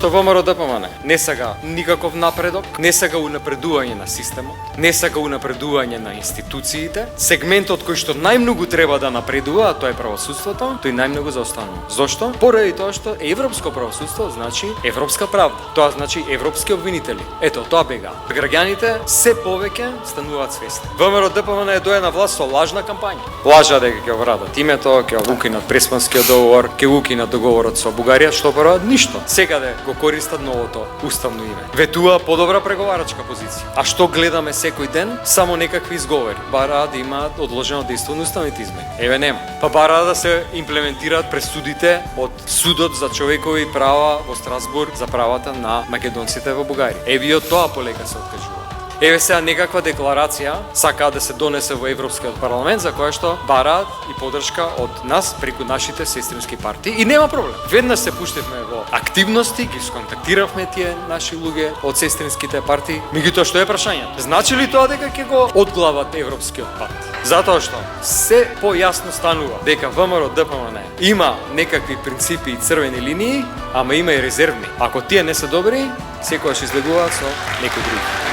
То ВМРО ДПМН не сака никаков напредок, не сака унапредување на системот, не сака унапредување на институциите. Сегментот кој што најмногу треба да напредува, а тоа е правосудството, тој најмногу заостанува. Зошто? Поради тоа што европско правосудство значи европска правда. Тоа значи европски обвинители. Ето, тоа бега. Граѓаните се повеќе стануваат свесни. ВМРО ДПМН е дојде на власт со лажна кампања. Лажа дека ќе вратат името, ќе укинат Преспанскиот договор, ќе укинат договорот со Бугарија, што прават ништо. Секаде го користат новото уставно име. Ветува подобра преговарачка позиција. А што гледаме секој ден? Само некакви изговори. Бараат да имаат одложено дејство на уставните измени. Еве нема. Па бараат да се имплементираат пресудите од Судот за човекови права во Страсбург за правата на македонците во Бугарија. Еве и од тоа полека се откажува. Еве сега некаква декларација сака да се донесе во Европскиот парламент за која што бараат и поддршка од нас преку нашите сестрински партии и нема проблем. Веднаш се пуштивме во активности, ги сконтактиравме тие наши луѓе од сестринските партии. Меѓутоа што е прашањето? Значи ли тоа дека ќе го одглават европскиот пат? Затоа што се појасно станува дека ВМРО ДПМН има некакви принципи и црвени линии, ама има и резервни. Ако тие не се добри, секогаш излегуваат со некој друг.